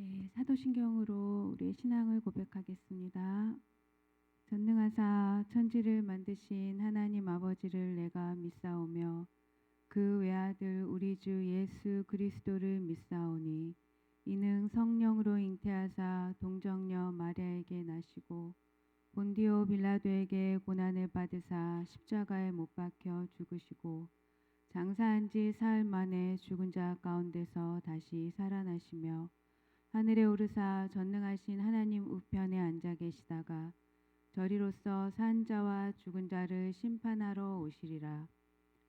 네, 사도신경으로 우리의 신앙을 고백하겠습니다. 전능하사 천지를 만드신 하나님 아버지를 내가 믿사오며 그 외아들 우리 주 예수 그리스도를 믿사오니 이는 성령으로 잉태하사 동정녀 마리아에게 나시고 본디오 빌라도에게 고난을 받으사 십자가에 못 박혀 죽으시고 장사한 지 사흘 만에 죽은 자 가운데서 다시 살아나시며 하늘에 오르사 전능하신 하나님 우편에 앉아 계시다가 저리로서 산 자와 죽은 자를 심판하러 오시리라.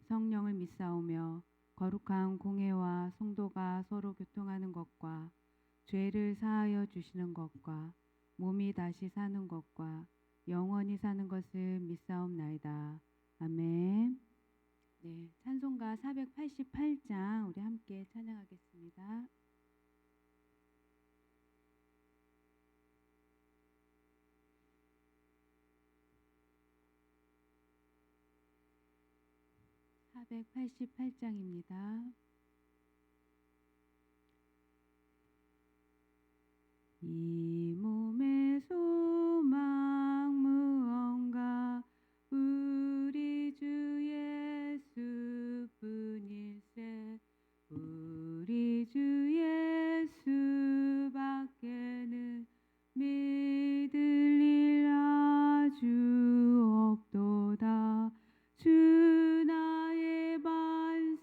성령을 믿사오며 거룩한 공회와 성도가 서로 교통하는 것과 죄를 사하여 주시는 것과 몸이 다시 사는 것과 영원히 사는 것을 믿사옵나이다. 아멘. 네, 찬송가 488장 우리 함께 찬양하겠습니다. (488장입니다) 이 몸의 소망 무언가 우리 주 예수뿐일세. 우리 주 예수밖에는 믿을 일 아주 없도다. 주 나의 반석이시니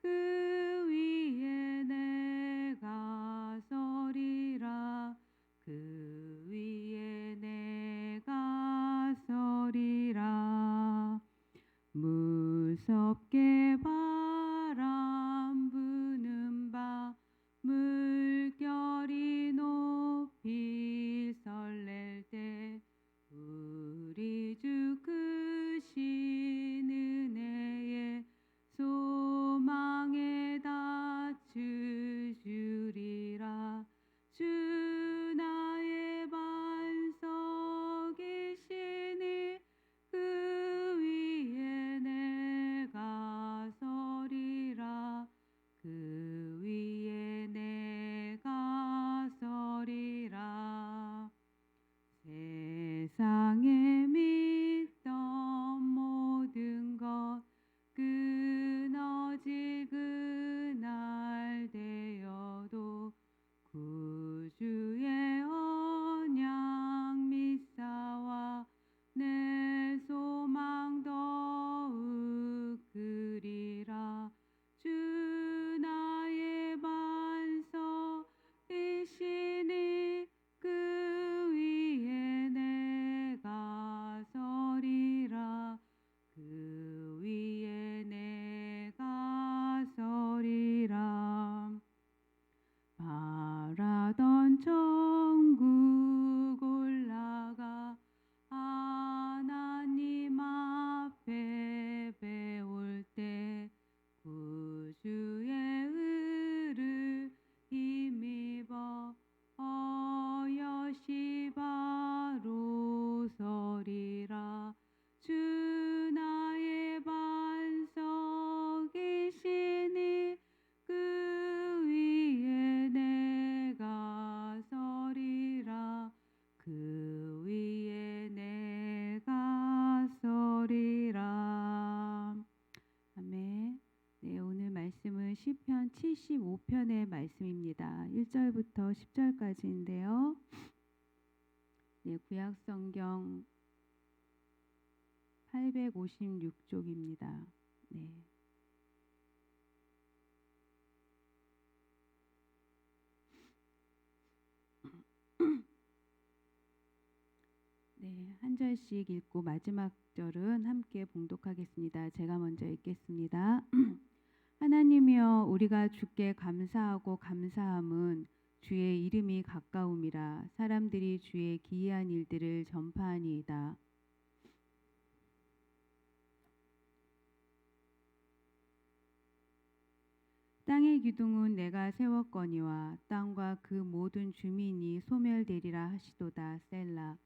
그 위에 내가 서리라. 그 위에 내가 서리라. 무섭게 바람 부는 밤 물결이 높이 설렐 때 우리 주 크신 은혜에 소망에 닫혀주리라. 주 나의 반석이시니 그 위에 내가 서리라. 그 위에 내가 서리라. 세상에 믿던 모든 것 끊어질 그날 되어도 구주의 언약 믿사와 내 소망 더욱 크리라. 주 나의 반석이시니 그 위에 내가 서리라. 그 위에 내가 서리라. 바라던 천국 올라가 하나님 앞에 배울 때 구주의 의를 힘입어 어여시 바로 서리라. 주 나의 반석이시니 그 위에 내가 서리라. 그 위에 내가 서리라. 아멘. 네, 오늘 말씀은 시편 75편의 말씀입니다. 1절부터 10절까지인데요. 네, 구약성경 856쪽입니다. 네. 네, 한 절씩 읽고 마지막 절은 함께 봉독하겠습니다. 제가 먼저 읽겠습니다. 하나님이여, 우리가 주께 감사하고 감사함은 주의 이름이 가까움이라. 사람들이 주의 기이한 일들을 전파하니이다. 땅의 기둥은 내가 세웠거니와 땅과 그 모든 주민이 소멸되리라 하시도다. 셀라.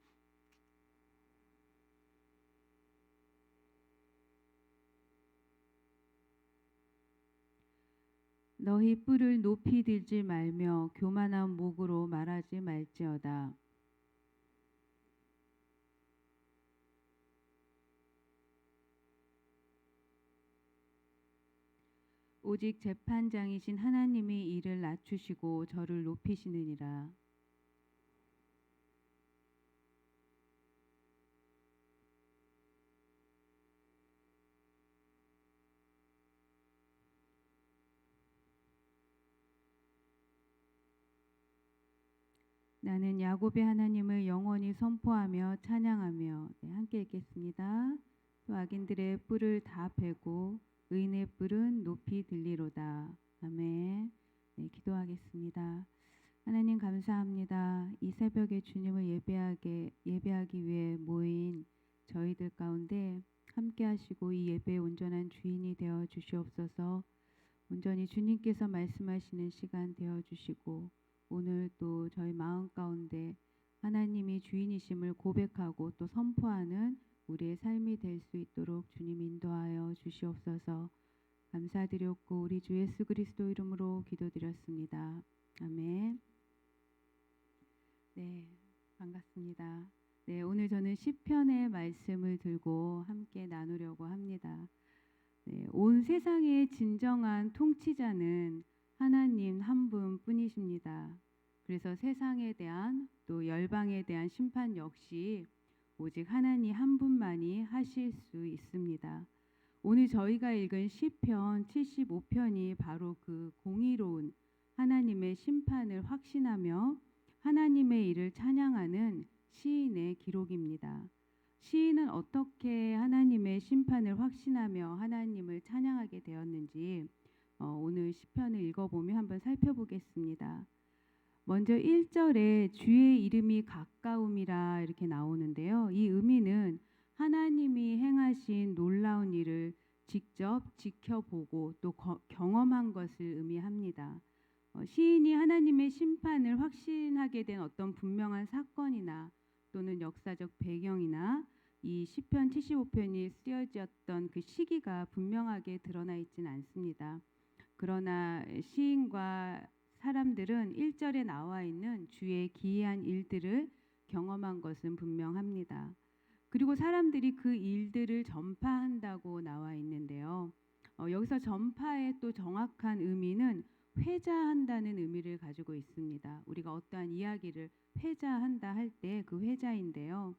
너희 뿔을 높이 들지 말며 교만한 목으로 말하지 말지어다. 오직 재판장이신 하나님이 이를 낮추시고 저를 높이시느니라. 나는 야곱의 하나님을 영원히 선포하며 찬양하며. 네, 함께 읽겠습니다. 또 악인들의 뿔을 다 베고 의인의 뿔은 높이 들리로다. 아멘. 네, 기도하겠습니다. 하나님 감사합니다. 이 새벽에 주님을 예배하기 위해 모인 저희들 가운데 함께 하시고 이 예배의 온전한 주인이 되어 주시옵소서. 온전히 주님께서 말씀하시는 시간 되어 주시고 오늘 또 저희 마음 가운데 하나님이 주인이심을 고백하고 또 선포하는 우리의 삶이 될 수 있도록 주님 인도하여 주시옵소서. 감사드렸고 우리 주 예수 그리스도 이름으로 기도드렸습니다. 아멘. 네, 반갑습니다. 네, 오늘 저는 시편의 말씀을 들고 함께 나누려고 합니다. 네, 온 세상의 진정한 통치자는 하나님 한 분뿐이십니다. 그래서 세상에 대한 또 열방에 대한 심판 역시 오직 하나님 한 분만이 하실 수 있습니다. 오늘 저희가 읽은 시편 75편이 바로 그 공의로운 하나님의 심판을 확신하며 하나님의 일을 찬양하는 시인의 기록입니다. 시인은 어떻게 하나님의 심판을 확신하며 하나님을 찬양하게 되었는지 오늘 시편을 읽어보며 한번 살펴보겠습니다. 먼저 1절에 주의 이름이 가까움이라 이렇게 나오는데요. 이 의미는 하나님이 행하신 놀라운 일을 직접 지켜보고 또 경험한 것을 의미합니다. 시인이 하나님의 심판을 확신하게 된 어떤 분명한 사건이나 또는 역사적 배경이나 이 시편 75편이 쓰여졌던 그 시기가 분명하게 드러나 있지는 않습니다. 그러나 시인과 사람들은 1절에 나와 있는 주의 기이한 일들을 경험한 것은 분명합니다. 그리고 사람들이 그 일들을 전파한다고 나와 있는데요. 여기서 전파의 또 정확한 의미는 회자한다는 의미를 가지고 있습니다. 우리가 어떠한 이야기를 회자한다 할 때 그 회자인데요.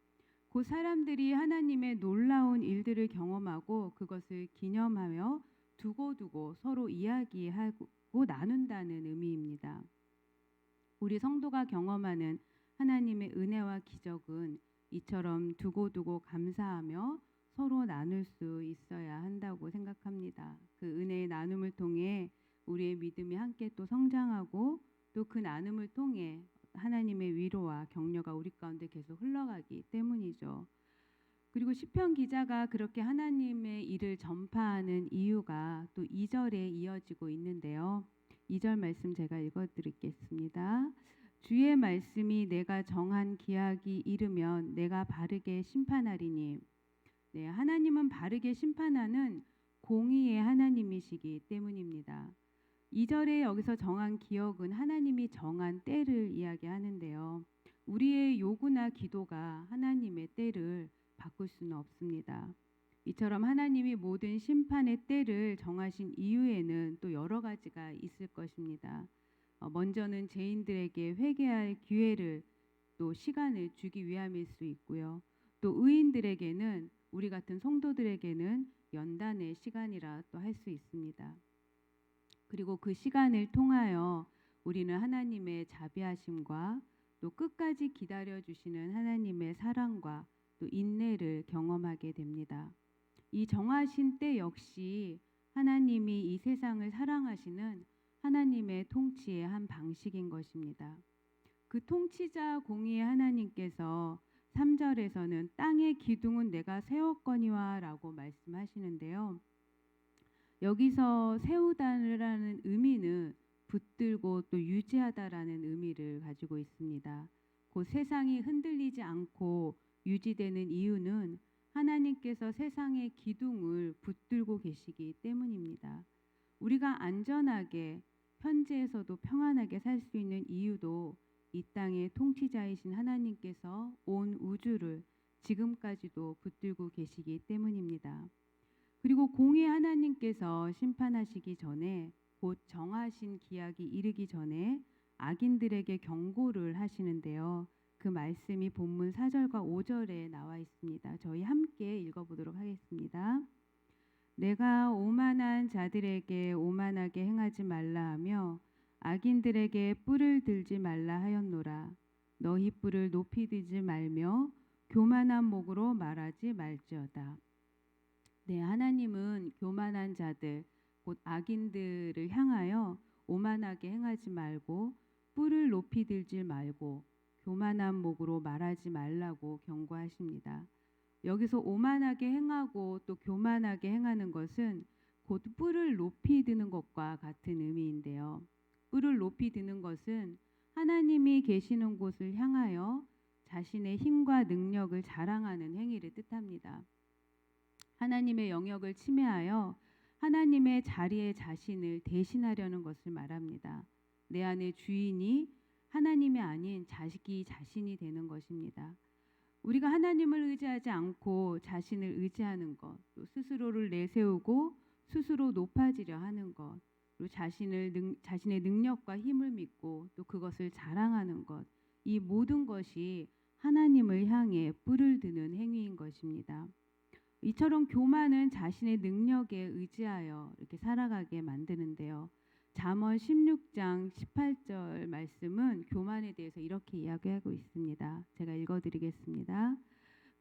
그 사람들이 하나님의 놀라운 일들을 경험하고 그것을 기념하며 두고두고 서로 이야기하고 나눈다는 의미입니다. 우리 성도가 경험하는 하나님의 은혜와 기적은 이처럼 두고두고 감사하며 서로 나눌 수 있어야 한다고 생각합니다. 그 은혜의 나눔을 통해 우리의 믿음이 함께 또 성장하고 또 그 나눔을 통해 하나님의 위로와 격려가 우리 가운데 계속 흘러가기 때문이죠. 그리고 시편 기자가 그렇게 하나님의 일을 전파하는 이유가 또 2절에 이어지고 있는데요. 2절 말씀 제가 읽어드리겠습니다. 주의 말씀이 내가 정한 기약이 이르면 내가 바르게 심판하리니. 네, 하나님은 바르게 심판하는 공의의 하나님이시기 때문입니다. 2절에 여기서 정한 기억은 하나님이 정한 때를 이야기하는데요. 우리의 요구나 기도가 하나님의 때를 바꿀 수는 없습니다. 이처럼 하나님이 모든 심판의 때를 정하신 이유에는 또 여러 가지가 있을 것입니다. 먼저는 죄인들에게 회개할 기회를 또 시간을 주기 위함일 수 있고요. 또 의인들에게는 우리 같은 성도들에게는 연단의 시간이라 또 할 수 있습니다. 그리고 그 시간을 통하여 우리는 하나님의 자비하심과 또 끝까지 기다려 주시는 하나님의 사랑과 또 인내를 경험하게 됩니다. 이 정하신 때 역시 하나님이 이 세상을 사랑하시는 하나님의 통치의 한 방식인 것입니다. 그 통치자 공의의 하나님께서 3절에서는 땅의 기둥은 내가 세웠거니와 라고 말씀하시는데요. 여기서 세우다라는 의미는 붙들고 또 유지하다라는 의미를 가지고 있습니다. 그 세상이 흔들리지 않고 유지되는 이유는 하나님께서 세상의 기둥을 붙들고 계시기 때문입니다. 우리가 안전하게 현재에서도 평안하게 살 수 있는 이유도 이 땅의 통치자이신 하나님께서 온 우주를 지금까지도 붙들고 계시기 때문입니다. 그리고 공의 하나님께서 심판하시기 전에 곧 정하신 기약이 이르기 전에 악인들에게 경고를 하시는데요. 그 말씀이 본문 4절과 5절에 나와 있습니다. 저희 함께 읽어보도록 하겠습니다. 내가 오만한 자들에게 오만하게 행하지 말라 하며 악인들에게 뿔을 들지 말라 하였노라. 너희 뿔을 높이 들지 말며 교만한 목으로 말하지 말지어다. 네, 하나님은 교만한 자들, 곧 악인들을 향하여 오만하게 행하지 말고 뿔을 높이 들지 말고 교만한 목으로 말하지 말라고 경고하십니다. 여기서 오만하게 행하고 또 교만하게 행하는 것은 곧 뿔을 높이 드는 것과 같은 의미인데요. 뿔을 높이 드는 것은 하나님이 계시는 곳을 향하여 자신의 힘과 능력을 자랑하는 행위를 뜻합니다. 하나님의 영역을 침해하여 하나님의 자리에 자신을 대신하려는 것을 말합니다. 내 안에 주인이 하나님이 아닌 자식이 자신이 되는 것입니다. 우리가 하나님을 의지하지 않고 자신을 의지하는 것, 또 스스로를 내세우고 스스로 높아지려 하는 것, 그리고 자신의 능력과 힘을 믿고 또 그것을 자랑하는 것, 이 모든 것이 하나님을 향해 뿔을 드는 행위인 것입니다. 이처럼 교만은 자신의 능력에 의지하여 이렇게 살아가게 만드는데요. 잠언 16장 18절 말씀은 교만에 대해서 이렇게 이야기하고 있습니다. 제가 읽어드리겠습니다.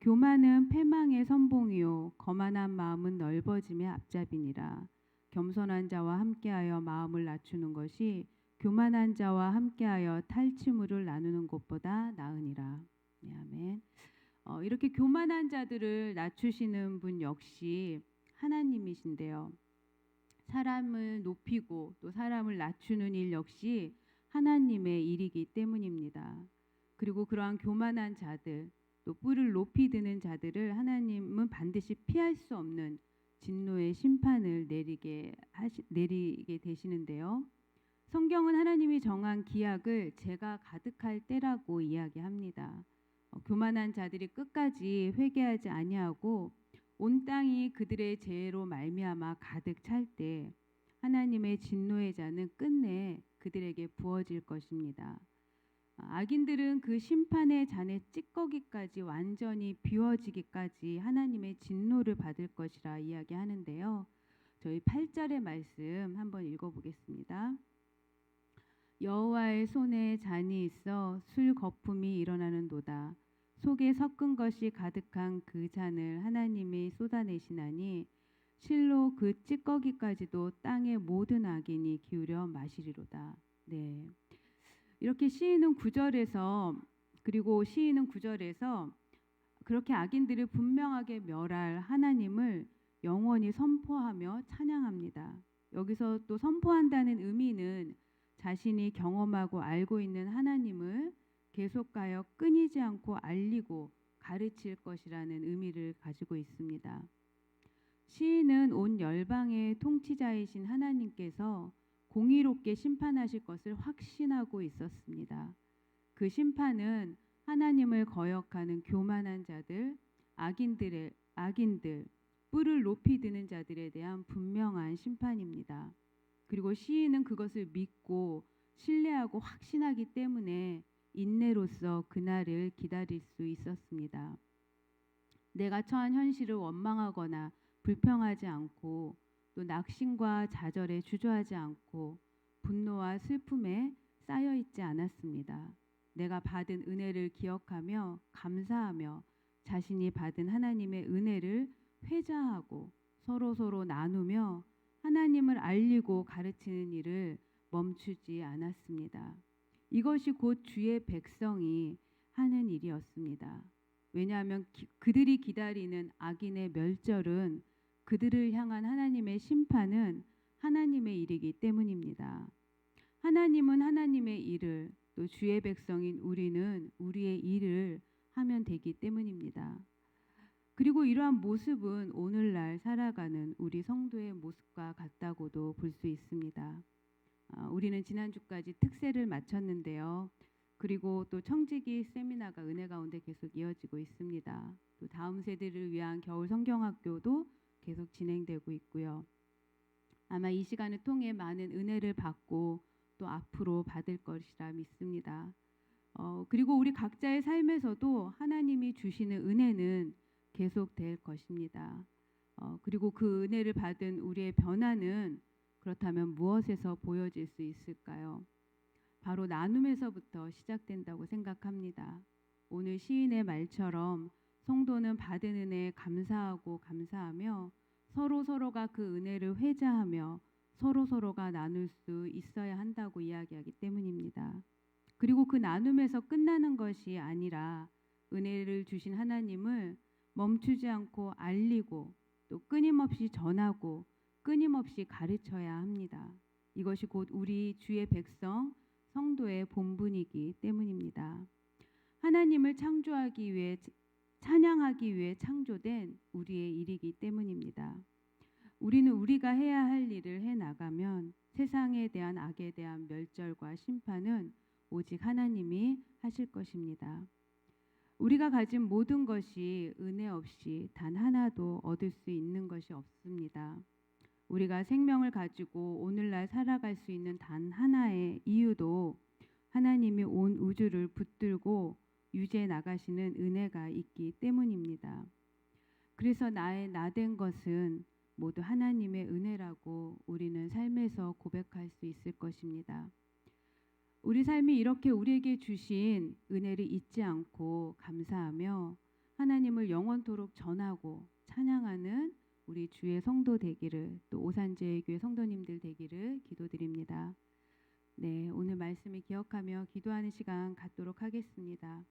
교만은 패망의 선봉이요 거만한 마음은 넓어짐의 앞잡이니라. 겸손한 자와 함께하여 마음을 낮추는 것이 교만한 자와 함께하여 탈취물을 나누는 것보다 나으니라. 네, 아멘. 이렇게 교만한 자들을 낮추시는 분 역시 하나님이신데요. 사람을 높이고 또 사람을 낮추는 일 역시 하나님의 일이기 때문입니다. 그리고 그러한 교만한 자들, 또 뿔을 높이 드는 자들을 하나님은 반드시 피할 수 없는 진노의 심판을 내리게 되시는데요. 성경은 하나님이 정한 기약을 재가 가득할 때라고 이야기합니다. 교만한 자들이 끝까지 회개하지 아니하고 온 땅이 그들의 죄로 말미암아 가득 찰 때 하나님의 진노의 잔은 끝내 그들에게 부어질 것입니다. 악인들은 그 심판의 잔의 찌꺼기까지 완전히 비워지기까지 하나님의 진노를 받을 것이라 이야기하는데요. 저희 8절의 말씀 한번 읽어보겠습니다. 여호와의 손에 잔이 있어 술 거품이 일어나는도다. 속에 섞은 것이 가득한 그 잔을 하나님이 쏟아내시나니 실로 그 찌꺼기까지도 땅의 모든 악인이 기울여 마시리로다. 네, 이렇게 시인은 9절에서 그렇게 악인들을 분명하게 멸할 하나님을 영원히 선포하며 찬양합니다. 여기서 또 선포한다는 의미는 자신이 경험하고 알고 있는 하나님을 계속하여 끊이지 않고 알리고 가르칠 것이라는 의미를 가지고 있습니다. 시인은 온 열방의 통치자이신 하나님께서 공의롭게 심판하실 것을 확신하고 있었습니다. 그 심판은 하나님을 거역하는 교만한 자들, 악인들, 뿔을 높이 드는 자들에 대한 분명한 심판입니다. 그리고 시인은 그것을 믿고 신뢰하고 확신하기 때문에 인내로서 그날을 기다릴 수 있었습니다. 내가 처한 현실을 원망하거나 불평하지 않고 또 낙심과 좌절에 주저하지 않고 분노와 슬픔에 쌓여 있지 않았습니다. 내가 받은 은혜를 기억하며 감사하며 자신이 받은 하나님의 은혜를 회자하고 서로 나누며 하나님을 알리고 가르치는 일을 멈추지 않았습니다. 이것이 곧 주의 백성이 하는 일이었습니다. 왜냐하면 그들이 기다리는 악인의 멸절은 그들을 향한 하나님의 심판은 하나님의 일이기 때문입니다. 하나님은 하나님의 일을, 또 주의 백성인 우리는 우리의 일을 하면 되기 때문입니다. 그리고 이러한 모습은 오늘날 살아가는 우리 성도의 모습과 같다고도 볼 수 있습니다. 우리는 지난주까지 특세를 마쳤는데요. 그리고 또 청지기 세미나가 은혜 가운데 계속 이어지고 있습니다. 또 다음 세대를 위한 겨울 성경학교도 계속 진행되고 있고요. 아마 이 시간을 통해 많은 은혜를 받고 또 앞으로 받을 것이라 믿습니다. 그리고 우리 각자의 삶에서도 하나님이 주시는 은혜는 계속될 것입니다. 그리고 그 은혜를 받은 우리의 변화는 그렇다면 무엇에서 보여질 수 있을까요? 바로 나눔에서부터 시작된다고 생각합니다. 오늘 시인의 말처럼 성도는 받은 은혜에 감사하고 감사하며 서로가 그 은혜를 회자하며 서로가 나눌 수 있어야 한다고 이야기하기 때문입니다. 그리고 그 나눔에서 끝나는 것이 아니라 은혜를 주신 하나님을 멈추지 않고 알리고 또 끊임없이 전하고 끊임없이 가르쳐야 합니다. 이것이 곧 우리 주의 백성 성도의 본분이기 때문입니다. 하나님을 창조하기 위해 찬양하기 위해 창조된 우리의 일이기 때문입니다. 우리는 우리가 해야 할 일을 해 나가면 세상에 대한 악에 대한 멸절과 심판은 오직 하나님이 하실 것입니다. 우리가 가진 모든 것이 은혜 없이 단 하나도 얻을 수 있는 것이 없습니다. 우리가 생명을 가지고 오늘날 살아갈 수 있는 단 하나의 이유도 하나님이 온 우주를 붙들고 유지해 나가시는 은혜가 있기 때문입니다. 그래서 나의 나된 것은 모두 하나님의 은혜라고 우리는 삶에서 고백할 수 있을 것입니다. 우리 삶이 이렇게 우리에게 주신 은혜를 잊지 않고 감사하며 하나님을 영원토록 전하고 찬양하는 우리 주의 성도 되기를, 또 오산제일교회 성도님들 되기를 기도드립니다. 네, 오늘 말씀을 기억하며 기도하는 시간 갖도록 하겠습니다.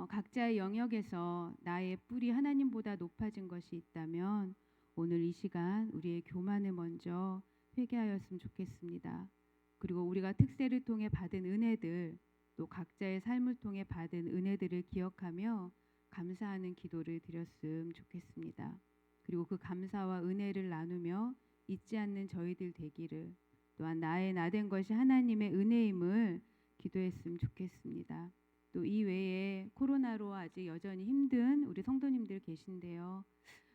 각자의 영역에서 나의 뿔이 하나님보다 높아진 것이 있다면 오늘 이 시간 우리의 교만을 먼저 회개하였으면 좋겠습니다. 그리고 우리가 특세를 통해 받은 은혜들, 또 각자의 삶을 통해 받은 은혜들을 기억하며 감사하는 기도를 드렸으면 좋겠습니다. 그리고 그 감사와 은혜를 나누며 잊지 않는 저희들 되기를, 또한 나의 나된 것이 하나님의 은혜임을 기도했으면 좋겠습니다. 또 이 외에 코로나로 아직 여전히 힘든 우리 성도님들 계신데요.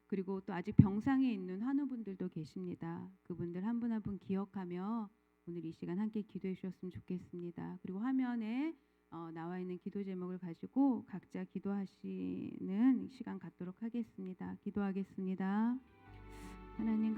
그리고 또 아직 병상에 있는 환우분들도 계십니다. 그분들 한 분 한 분 기억하며 오늘 이 시간 함께 기도해 주셨으면 좋겠습니다. 그리고 화면에 나와 있는 기도 제목을 가지고 각자 기도하시는 시간 갖도록 하겠습니다. 기도하겠습니다. 하나님